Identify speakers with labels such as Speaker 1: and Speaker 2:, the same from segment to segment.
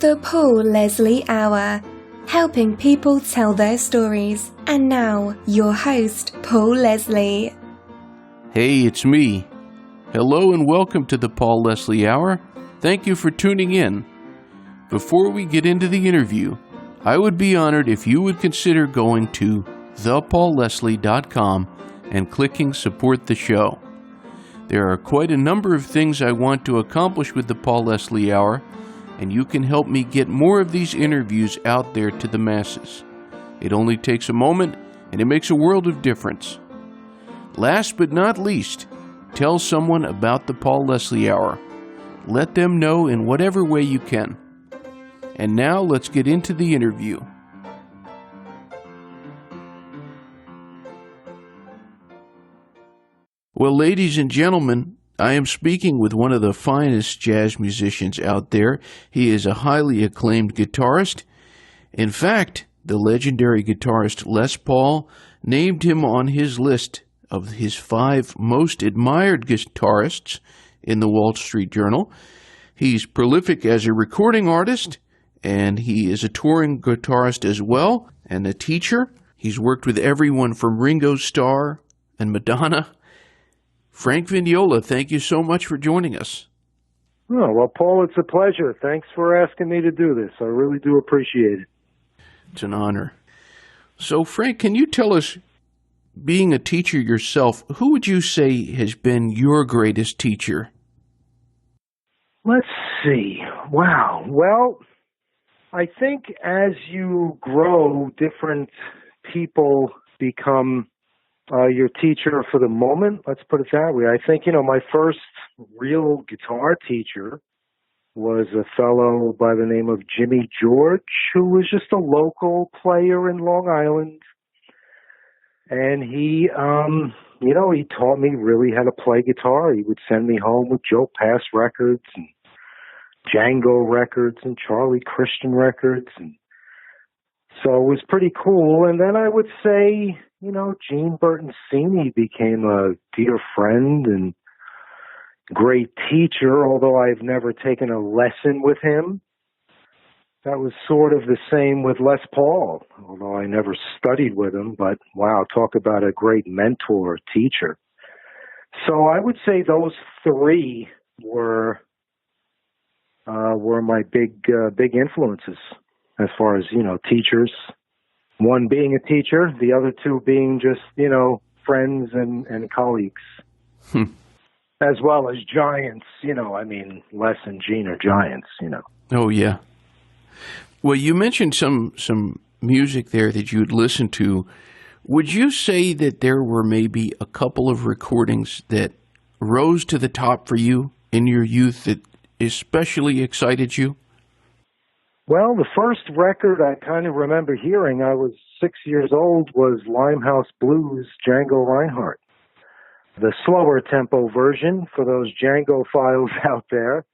Speaker 1: The Paul Leslie Hour, helping people tell their stories. And now, your host, Paul Leslie.
Speaker 2: Hey, it's me. Hello and welcome to the Paul Leslie Hour. Thank you for tuning in. Before we get into the interview, I would be honored if you would consider going to thepaulleslie.com and clicking Support the Show. There are quite a number of things I want to accomplish with the Paul Leslie Hour, and you can help me get more of these interviews out there to the masses. It only takes a moment, and it makes a world of difference. Last but not least, tell someone about the Paul Leslie Hour. Let them know in whatever way you can. And now let's get into the interview. Well, ladies and gentlemen, I am speaking with one of the finest jazz musicians out there. He is a highly acclaimed guitarist. In fact, the legendary guitarist Les Paul named him on his list of his 5 most admired guitarists in the Wall Street Journal. He's prolific as a recording artist, and he is a touring guitarist as well, and a teacher. He's worked with everyone from Ringo Starr and Madonna. Frank Vignola, thank you so much for joining us.
Speaker 3: Oh, well, Paul, it's a pleasure. Thanks for asking me to do this. I really do appreciate it.
Speaker 2: It's an honor. So, Frank, can you tell us, being a teacher yourself, who would you say has been your greatest teacher?
Speaker 3: Let's see. Wow. Well, I think as you grow, different people become your teacher for the moment. Let's put it that way. I think, my first real guitar teacher was a fellow by the name of Jimmy George, who was just a local player in Long Island. And he taught me really how to play guitar. He would send me home with Joe Pass records and Django records and Charlie Christian records. And so it was pretty cool. And then I would say, Gene Bertoncini became a dear friend and great teacher, although I've never taken a lesson with him. That was sort of the same with Les Paul, although I never studied with him. But wow, talk about a great mentor, teacher. So I would say those 3 were my big influences as far as teachers. One being a teacher, the other 2 being just friends and colleagues, as well as giants. Les and Gene are giants.
Speaker 2: Oh yeah. Well, you mentioned some music there that you'd listened to. Would you say that there were maybe a couple of recordings that rose to the top for you in your youth that especially excited you?
Speaker 3: Well, the first record I kind of remember hearing, I was 6 years old, was Limehouse Blues, Django Reinhardt. The slower tempo version for those Django files out there.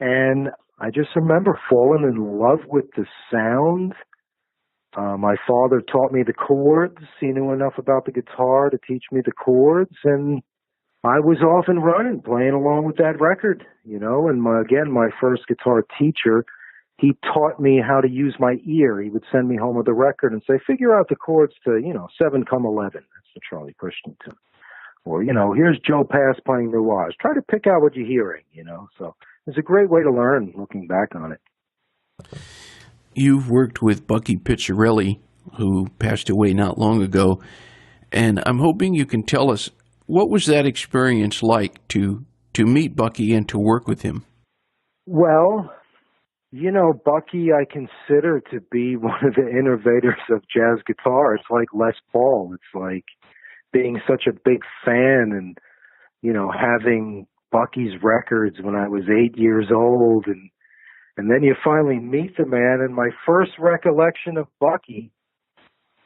Speaker 3: And I just remember falling in love with the sound. My father taught me the chords. He knew enough about the guitar to teach me the chords. And I was off and running, playing along with that record, And my first guitar teacher, he taught me how to use my ear. He would send me home with a record and say, figure out the chords to, 7 come 11. That's the Charlie Christian tune. Or, here's Joe Pass playing Mirage. Try to pick out what you're hearing, So it's a great way to learn looking back on it.
Speaker 2: You've worked with Bucky Pizzarelli, who passed away not long ago. And I'm hoping you can tell us, what was that experience like to meet Bucky and to work with him?
Speaker 3: Well, Bucky I consider to be one of the innovators of jazz guitar. It's like Les Paul. It's like being such a big fan and, having Bucky's records when I was 8 years old. And then you finally meet the man. And my first recollection of Bucky,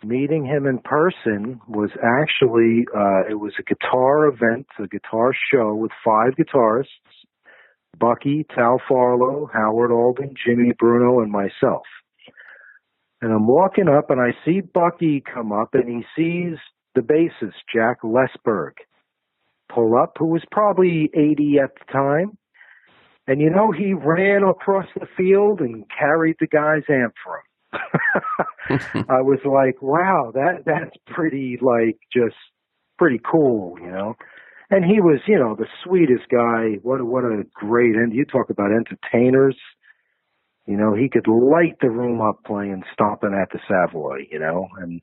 Speaker 3: meeting him in person, was actually, it was a guitar event, a guitar show with 5 guitarists. Bucky, Tal Farlow, Howard Alden, Jimmy Bruno, and myself. And I'm walking up, and I see Bucky come up, and he sees the bassist, Jack Lesberg, pull up, who was probably 80 at the time. And he ran across the field and carried the guy's amp for him. I was like, wow, that's pretty, just pretty cool, And he was, the sweetest guy. What a great, and you talk about entertainers. He could light the room up playing Stompin' at the Savoy, and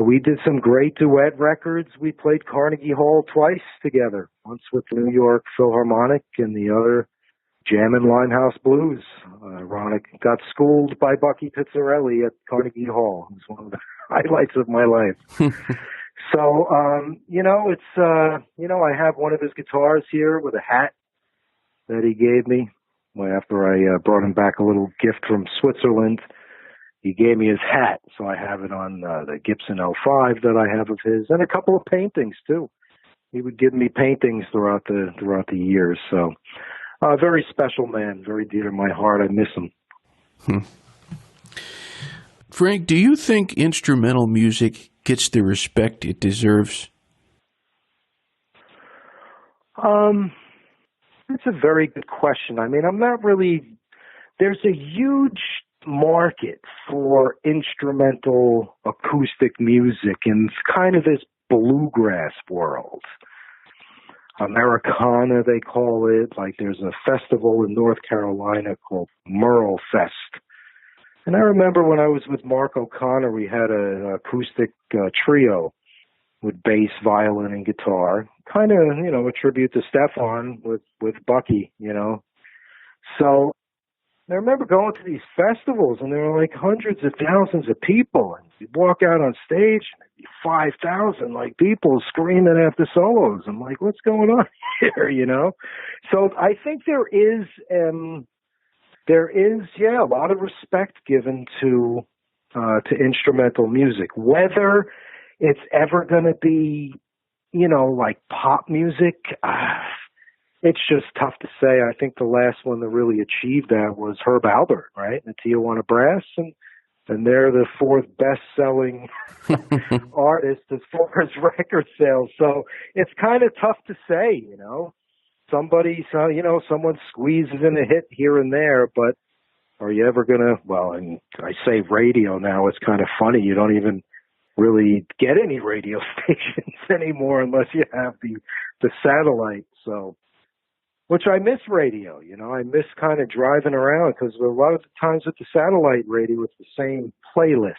Speaker 3: we did some great duet records. We played Carnegie Hall twice together, once with the New York Philharmonic and the other Jammin' Limehouse Blues. Ironic, got schooled by Bucky Pizzarelli at Carnegie Hall. It was one of the highlights of my life. So, I have one of his guitars here with a hat that he gave me after I brought him back a little gift from Switzerland. He gave me his hat, so I have it on the Gibson L5 that I have of his, and a couple of paintings too. He would give me paintings throughout the years. So, a very special man, very dear to my heart. I miss him.
Speaker 2: Frank, do you think instrumental music gets the respect it deserves?
Speaker 3: It's a very good question. I mean, I'm not really. There's a huge market for instrumental acoustic music in kind of this bluegrass world. Americana, they call it. Like there's a festival in North Carolina called Merle Fest. And I remember when I was with Mark O'Connor, we had an acoustic trio with bass, violin, and guitar. Kind of, a tribute to Stefan with Bucky, So I remember going to these festivals, and there were like hundreds of thousands of people. And you'd walk out on stage, and there'd be 5,000 people screaming after solos. I'm like, what's going on here, So I think there is, a lot of respect given to instrumental music. Whether it's ever going to be, like pop music, it's just tough to say. I think the last one that really achieved that was Herb Alpert, right? The Tijuana Brass, and they're the fourth best-selling artist as far as record sales. So it's kind of tough to say, someone squeezes in a hit here and there, but are you ever going to, and I say radio now, it's kind of funny. You don't even really get any radio stations anymore unless you have the satellite. So, which I miss radio, I miss kind of driving around because a lot of the times with the satellite radio, it's the same playlist.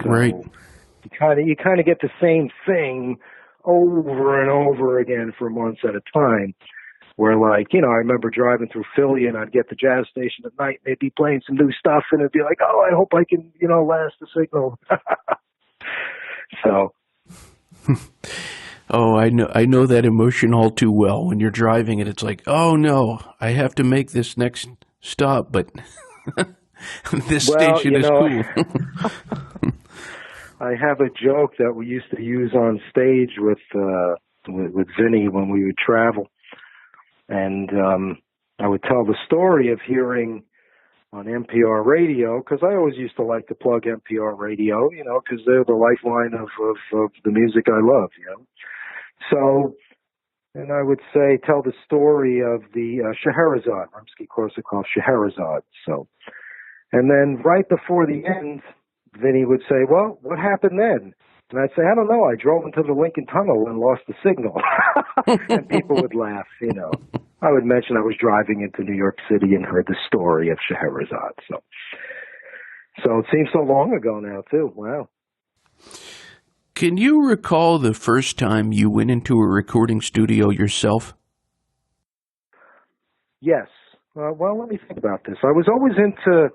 Speaker 3: So
Speaker 2: right.
Speaker 3: You kind of get the same thing over and over again for months at a time. Where I remember driving through Philly and I'd get the jazz station at night, they'd be playing some new stuff and it'd be like, oh, I hope I can, last the signal. So.
Speaker 2: Oh, I know that emotion all too well. When you're driving it, it's like, oh no, I have to make this next stop, but this station is cool.
Speaker 3: I have a joke that we used to use on stage with Vinny when we would travel. And I would tell the story of hearing on NPR radio, because I always used to like to plug NPR radio, because they're the lifeline of the music I love, So, and I would tell the story of the Scheherazade, Rimsky-Korsakov Scheherazade. So, and then right before the end, Vinny would say, well, what happened then? And I'd say, I don't know. I drove into the Lincoln Tunnel and lost the signal. And people would laugh, I would mention I was driving into New York City and heard the story of Scheherazade. So it seems so long ago now, too. Wow.
Speaker 2: Can you recall the first time you went into a recording studio yourself?
Speaker 3: Yes. Well, let me think about this. I was always into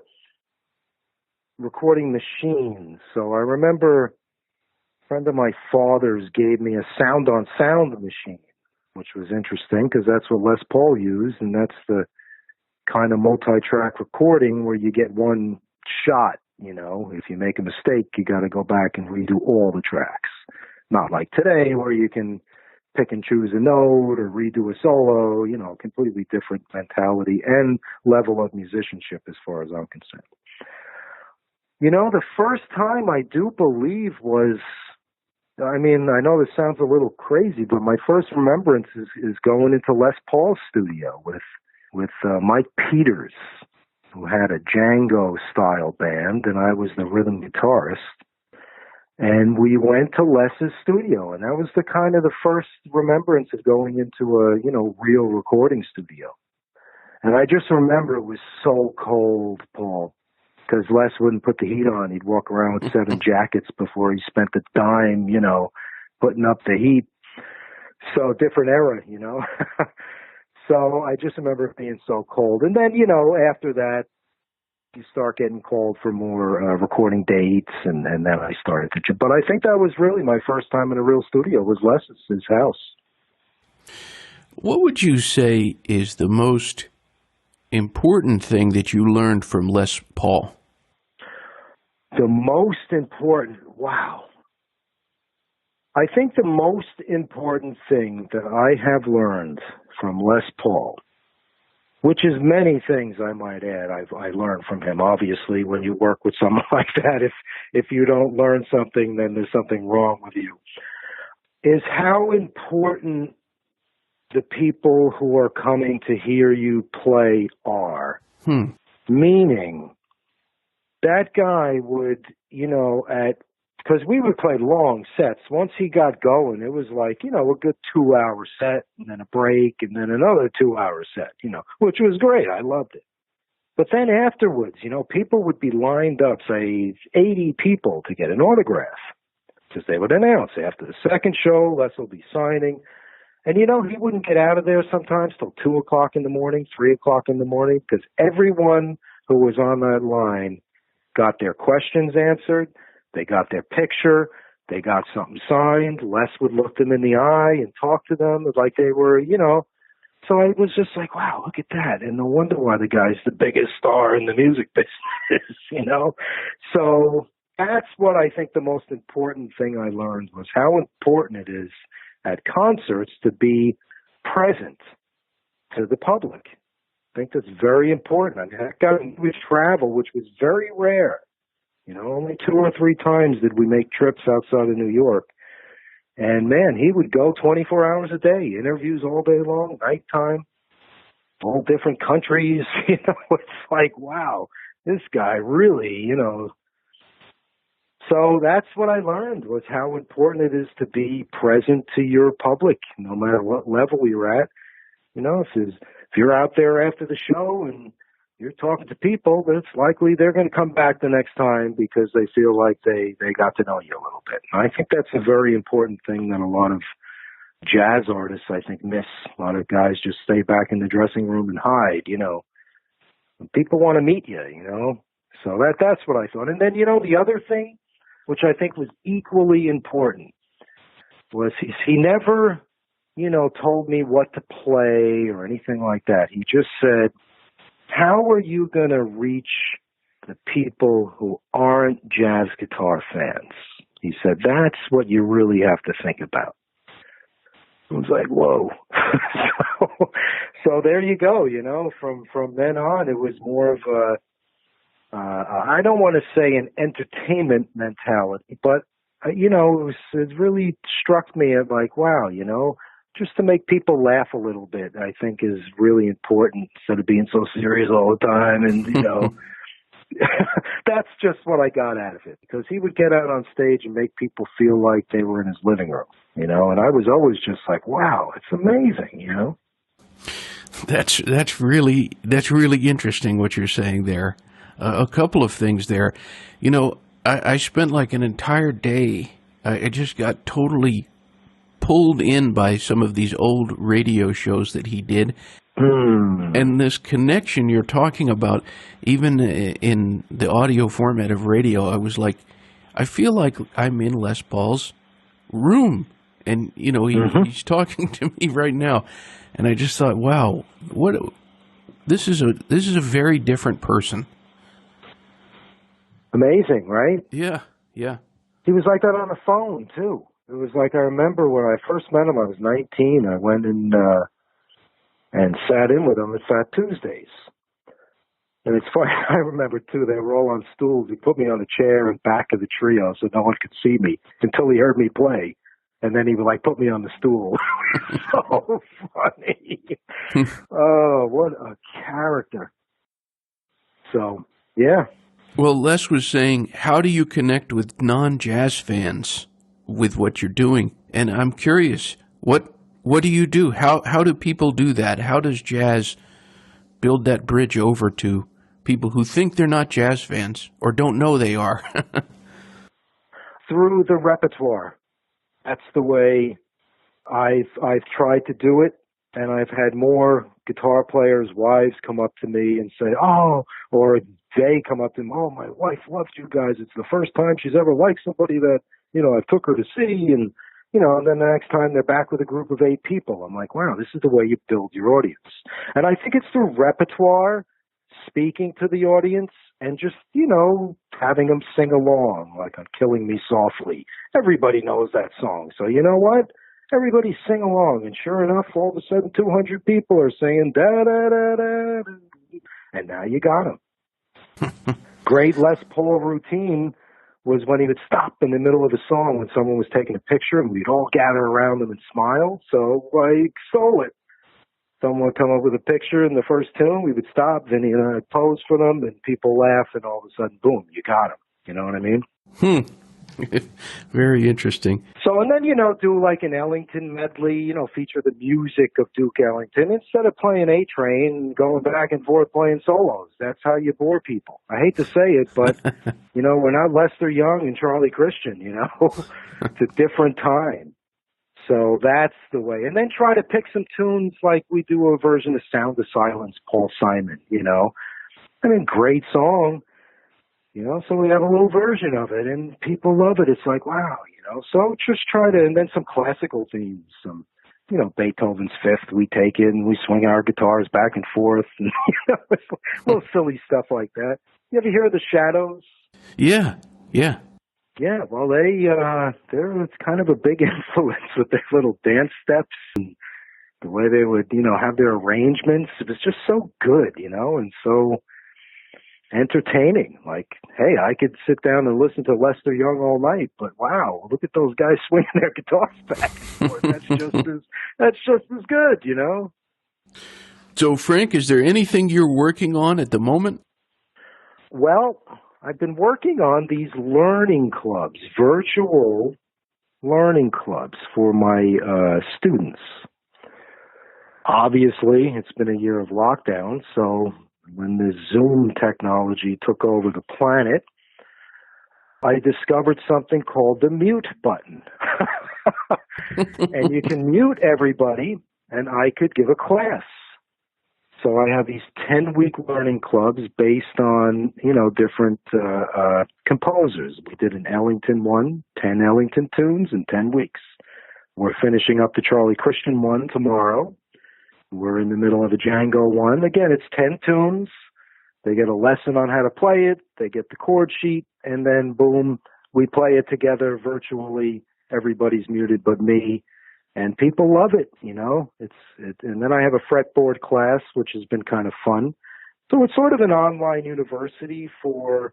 Speaker 3: recording machines. So I remember a friend of my father's gave me a sound-on-sound machine, which was interesting because that's what Les Paul used, and that's the kind of multi-track recording where you get one shot. If you make a mistake, you got to go back and redo all the tracks. Not like today where you can pick and choose a note or redo a solo, completely different mentality and level of musicianship as far as I'm concerned. The first time I do believe was, I know this sounds a little crazy, but my first remembrance is going into Les Paul's studio with with Mike Peters, who had a Django-style band, and I was the rhythm guitarist. And we went to Les's studio, and that was the kind of the first remembrance of going into a, real recording studio. And I just remember it was so cold, Paul, because Les wouldn't put the heat on. He'd walk around with 7 jackets before he spent a dime, putting up the heat. So different era, So I just remember it being so cold. And then, after that, you start getting called for more recording dates, and then I started to. But I think that was really my first time in a real studio, was Les's, his house.
Speaker 2: What would you say is the most important thing that you learned from Les Paul?
Speaker 3: The most important, wow. I think the most important thing that I have learned from Les Paul, which is many things, I might add, I learned from him. Obviously, when you work with someone like that, if you don't learn something, then there's something wrong with you, is how important the people who are coming to hear you play are. Meaning, that guy would, because we would play long sets. Once he got going, it was like, a good 2-hour set, and then a break, and then another 2-hour set, which was great. I loved it. But then afterwards, people would be lined up, say 80 people to get an autograph, because they would announce after the second show, Les will be signing. And, he wouldn't get out of there sometimes till 2 o'clock in the morning, 3 o'clock in the morning, because everyone who was on that line got their questions answered. They got their picture. They got something signed. Les would look them in the eye and talk to them like they were, So I was just like, wow, look at that. And no wonder why the guy's the biggest star in the music business, So that's what I think the most important thing I learned was how important it is at concerts to be present to the public. I think that's very important. I mean, that guy would travel, which was very rare. Only 2 or 3 times did we make trips outside of New York. And, man, he would go 24 hours a day, interviews all day long, nighttime, all different countries. It's like, wow, this guy really, So that's what I learned, was how important it is to be present to your public, no matter what level you're at. If you're out there after the show and you're talking to people, it's likely they're going to come back the next time because they feel like they got to know you a little bit. And I think that's a very important thing that a lot of jazz artists, I think, miss. A lot of guys just stay back in the dressing room and hide, People want to meet you, So that's what I thought. And then, the other thing, which I think was equally important, was he never, told me what to play or anything like that. He just said, how are you going to reach the people who aren't jazz guitar fans? He said, that's what you really have to think about. I was like, whoa. so there you go, from then on, it was more of I don't want to say an entertainment mentality, but, it really struck me at like, wow, just to make people laugh a little bit, I think is really important instead of being so serious all the time. And, that's just what I got out of it, because he would get out on stage and make people feel like they were in his living room, and I was always just like, wow, it's amazing,
Speaker 2: That's really interesting what you're saying there. A couple of things there. I spent like an entire day. I just got totally pulled in by some of these old radio shows that he did. And this connection you're talking about, even in the audio format of radio, I was like, I feel like I'm in Les Paul's room. And, he's talking to me right now. And I just thought, wow, this is a very different person.
Speaker 3: Amazing, right?
Speaker 2: Yeah.
Speaker 3: He was like that on the phone, too. It was like, I remember when I first met him, I was 19. I went in and sat in with him at Fat Tuesdays. And it's funny, I remember, too, they were all on stools. He put me on a chair in back of the trio so no one could see me until he heard me play. And then he would like put me on the stool. So funny. Oh, what a character. So, yeah.
Speaker 2: Well, Les was saying, how do you connect with non-jazz fans with what you're doing? And I'm curious, what do you do? How do people do that? How does jazz build that bridge over to people who think they're not jazz fans or don't know they are?
Speaker 3: Through the repertoire. That's the way I've tried to do it, and I've had more guitar players' wives come up to me and say, "Oh," or they come up to me, "Oh, my wife loves you guys. It's the first time she's ever liked somebody that, I took her to see." And, and then the next time they're back with a group of 8 people. I'm like, wow, this is the way you build your audience. And I think it's through repertoire, speaking to the audience, and just, having them sing along, like on Killing Me Softly. Everybody knows that song. So you know what? Everybody sing along. And sure enough, all of a sudden 200 people are singing da-da-da-da-da. And now you got them. Great Les Paul routine was when he would stop in the middle of a song when someone was taking a picture, and we'd all gather around them and smile. So I stole it. Someone would come up with a picture in the first tune, we would stop, Vinny and I'd pose for them, and people laugh, and all of a sudden, boom, you got them. You know what I mean?
Speaker 2: Very interesting.
Speaker 3: So, and then, do like an Ellington medley, feature the music of Duke Ellington instead of playing A-Train and going back and forth playing solos. That's how you bore people. I hate to say it, but, we're not Lester Young and Charlie Christian, It's a different time. So that's the way. And then try to pick some tunes like we do a version of Sound of Silence, Paul Simon, I mean, great song, so we have a little version of it and people love it. It's like, wow, so just try to, and then some classical themes, some, Beethoven's Fifth, we take it and we swing our guitars back and forth and, little silly stuff like that. You ever hear of the Shadows?
Speaker 2: Yeah.
Speaker 3: Yeah, well, they're it's kind of a big influence with their little dance steps and the way they would, have their arrangements. It was just so good, and so entertaining. Like, hey, I could sit down and listen to Lester Young all night, but wow, look at those guys swinging their guitars back and forth. That's just as good,
Speaker 2: So, Frank, is there anything you're working on at the moment?
Speaker 3: Well, I've been working on these learning clubs, virtual learning clubs for my students. Obviously, it's been a year of lockdown, so when the Zoom technology took over the planet, I discovered something called the mute button. And you can mute everybody, and I could give a class. So I have these 10-week learning clubs based on, different composers. We did an Ellington one, 10 Ellington tunes in 10 weeks. We're finishing up the Charlie Christian one tomorrow. We're in the middle of a Django one. Again, it's 10 tunes. They get a lesson on how to play it. They get the chord sheet, and then boom, we play it together virtually. Everybody's muted but me. And people love it, and then I have a fretboard class, which has been kind of fun. So it's sort of an online university for,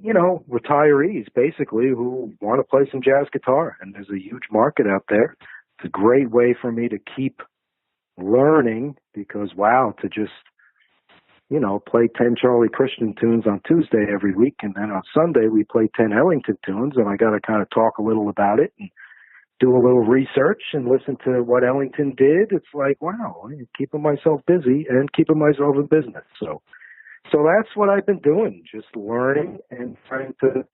Speaker 3: retirees, basically, who want to play some jazz guitar. And there's a huge market out there. It's a great way for me to keep learning because, wow, to just, play 10 Charlie Christian tunes on Tuesday every week. And then on Sunday, we play 10 Ellington tunes. And I got to kind of talk a little about it and do a little research and listen to what Ellington did. It's like, wow, I'm keeping myself busy and keeping myself in business. So that's what I've been doing, just learning and trying to,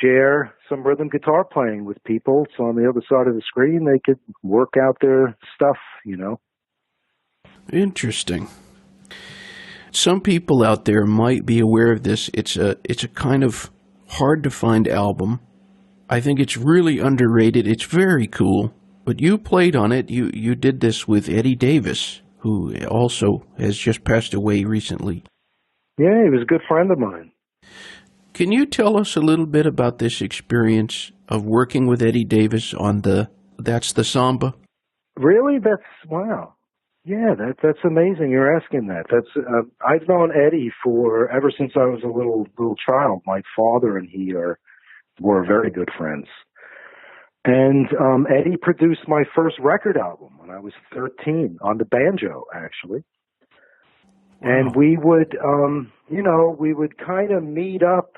Speaker 3: share some rhythm guitar playing with people. So on the other side of the screen, they could work out their stuff,
Speaker 2: Interesting. Some people out there might be aware of this. It's a kind of hard to find album. I think it's really underrated. It's very cool. But you played on it. You did this with Eddy Davis, who also has just passed away recently.
Speaker 3: Yeah, he was a good friend of mine.
Speaker 2: Can you tell us a little bit about this experience of working with Eddy Davis on That's the Samba?
Speaker 3: Really? Wow. Yeah, that's amazing. You're asking that. I've known Eddy ever since I was a little child. My father and he were very good friends. And Eddie produced my first record album when I was 13 on the banjo, actually.
Speaker 2: Wow.
Speaker 3: And we would, we would kind of meet up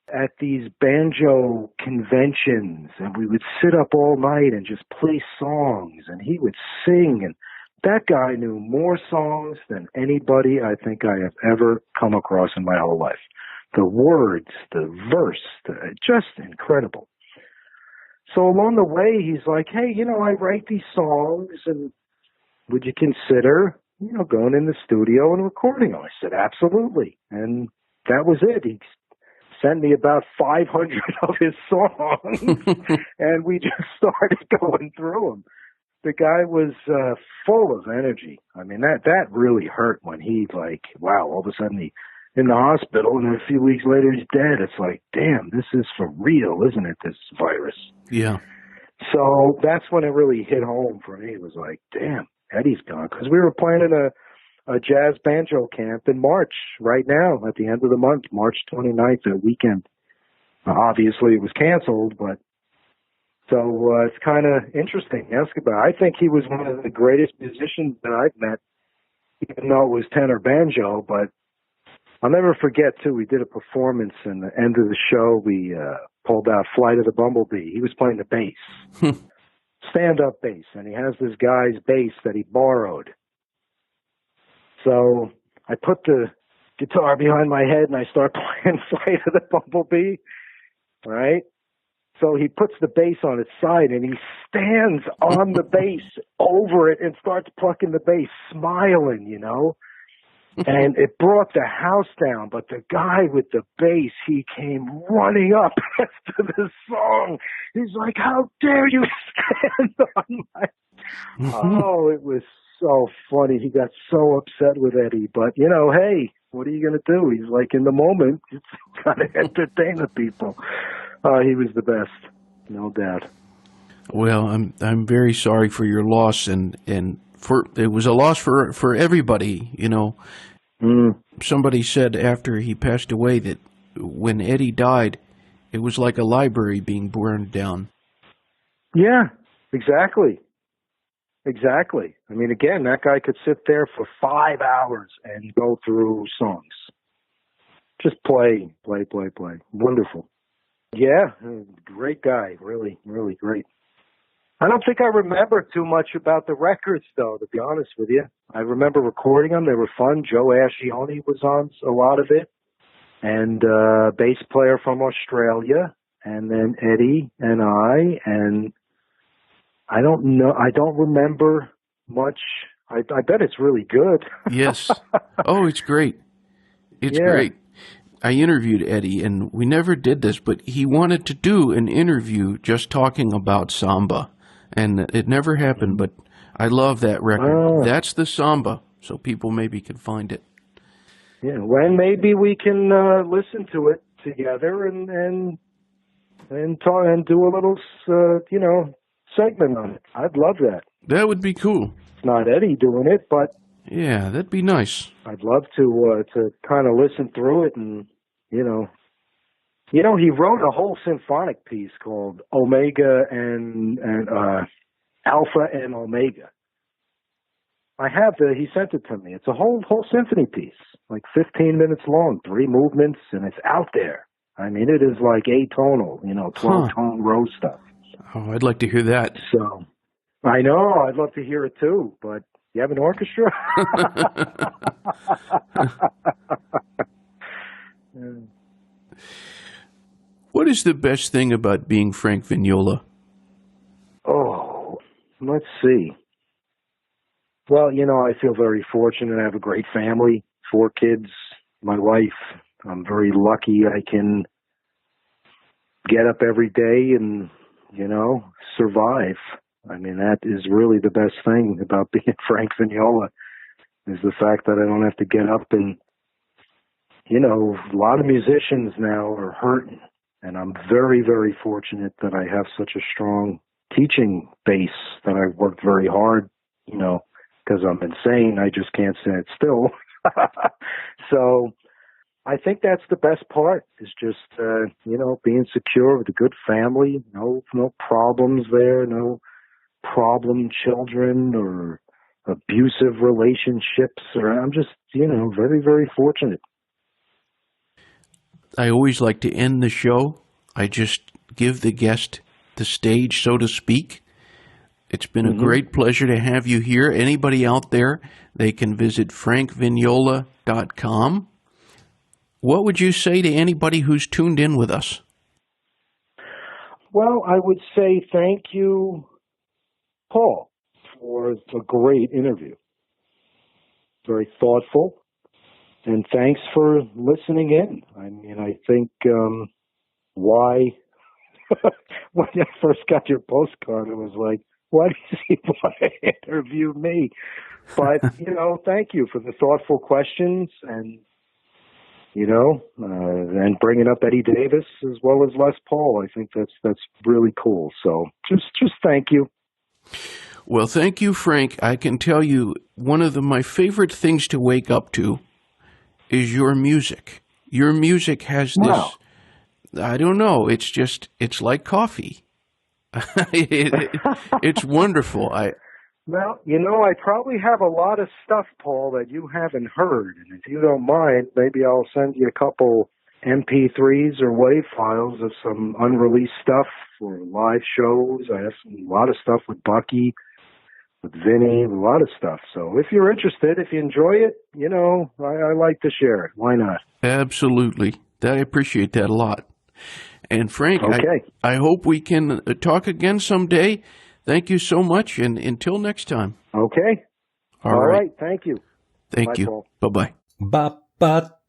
Speaker 3: at these banjo conventions, and we would sit up all night and just play songs, and he would sing, and that guy knew more songs than anybody I think I have ever come across in my whole life. The words, the verse, just incredible. So along the way, he's like, hey, I write these songs, and would you consider, going in the studio and recording them? I said, absolutely. And that was it. He sent me about 500 of his songs, and we just started going through them. The guy was full of energy. I mean, that really hurt when he, wow, all of a sudden he in the hospital, and then a few weeks later he's dead. It's like, damn, this is for real, isn't it, this virus?
Speaker 2: Yeah.
Speaker 3: So that's when it really hit home for me. It was like, damn, Eddie's gone. Because we were planning a jazz banjo camp in March, right now, at the end of the month, March 29th, a weekend. Obviously, it was canceled, but so it's kind of interesting. Ask about it. I think he was one of the greatest musicians that I've met, even though it was tenor banjo. But I'll never forget, too, we did a performance, and the end of the show, we pulled out Flight of the Bumblebee. He was playing the bass, stand-up bass, and he has this guy's bass that he borrowed. So I put the guitar behind my head, and I start playing Flight of the Bumblebee, right? So he puts the bass on its side, and he stands on the bass over it and starts plucking the bass, smiling, And it brought the house down, but the guy with the bass, he came running up after the song. He's like, how dare you stand on my... Oh, it was so funny. He got so upset with Eddie, but, hey, what are you going to do? He's like, in the moment, it's got to entertain the people. He was the best, no doubt.
Speaker 2: Well, I'm very sorry for your loss, and it was a loss for everybody, Somebody said after he passed away that when Eddie died, it was like a library being burned down.
Speaker 3: Yeah, exactly. Exactly. I mean, again, that guy could sit there for 5 hours and go through songs. Just play. Wonderful. Yeah, great guy. Really, really great. I don't think I remember too much about the records, though, to be honest with you. I remember recording them. They were fun. Joe Ascione was on a lot of it, and bass player from Australia, and then Eddie and I don't know. I don't remember much. I bet it's really good.
Speaker 2: Yes. Oh, it's great. It's great. I interviewed Eddie, and we never did this, but he wanted to do an interview just talking about samba, and it never happened, but I love that record. That's the samba, so people maybe can find it.
Speaker 3: Yeah, well, maybe we can listen to it together and talk and do a little, segment on it. I'd love that.
Speaker 2: That would be cool.
Speaker 3: It's not Eddie doing it, but
Speaker 2: yeah, that'd be nice.
Speaker 3: I'd love to kind of listen through it, and he wrote a whole symphonic piece called Omega and Alpha and Omega. I have he sent it to me. It's a whole symphony piece, like 15 minutes long, 3 movements, and it's out there. I mean, it is like atonal, 12-tone row stuff.
Speaker 2: Oh, I'd like to hear that.
Speaker 3: So, I know, I'd love to hear it too, but you have an orchestra?
Speaker 2: What is the best thing about being Frank Vignola?
Speaker 3: Oh, let's see. Well, I feel very fortunate. I have a great family, 4 kids, my wife. I'm very lucky I can get up every day and, survive. I mean, that is really the best thing about being Frank Vignola, is the fact that I don't have to get up and, a lot of musicians now are hurting, and I'm very, very fortunate that I have such a strong teaching base that I've worked very hard, because I'm insane. I just can't stand still. So I think that's the best part, is just, being secure with a good family, no problems there, no problem children or abusive relationships, or I'm just, very, very fortunate.
Speaker 2: I always like to end the show. I just give the guest the stage, so to speak. It's been a great pleasure to have you here. Anybody out there, they can visit frankvignola.com. What would you say to anybody who's tuned in with us?
Speaker 3: Well, I would say thank you, Paul, for a great interview. Very thoughtful. And thanks for listening in. I mean, I think why, when I first got your postcard, it was like, why does he want to interview me? But, thank you for the thoughtful questions and, and bringing up Eddy Davis as well as Les Paul. I think that's really cool. So just thank you.
Speaker 2: Well, thank you, Frank. I can tell you one of my favorite things to wake up to is your music. Your music has this,
Speaker 3: wow.
Speaker 2: I don't know, it's like coffee. It's wonderful.
Speaker 3: Well, I probably have a lot of stuff, Paul, that you haven't heard. And if you don't mind, maybe I'll send you a couple MP3s or WAV files of some unreleased stuff for live shows. I have a lot of stuff with Bucky, with Vinny, a lot of stuff. So if you're interested, if you enjoy it, I like to share it. Why not?
Speaker 2: Absolutely. I appreciate that a lot. And Frank,
Speaker 3: okay.
Speaker 2: I hope we can talk again someday. Thank you so much, and until next time.
Speaker 3: Okay. All right. Thank you.
Speaker 2: Thank
Speaker 3: Bye,
Speaker 2: you.
Speaker 3: Paul.
Speaker 2: Bye-bye.
Speaker 4: Ba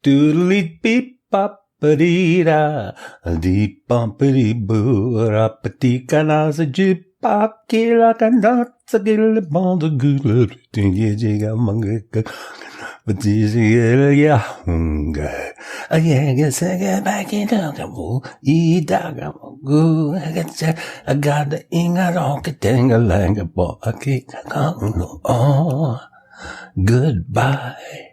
Speaker 4: doodly beep bop dee da dee bumpity boo rapati kana sa jip pop kila kana sa gil bond good thing jiga manga but this yeah hunger I guess I get back in the woo I got the inga rock tinga langa bo I can't oh goodbye.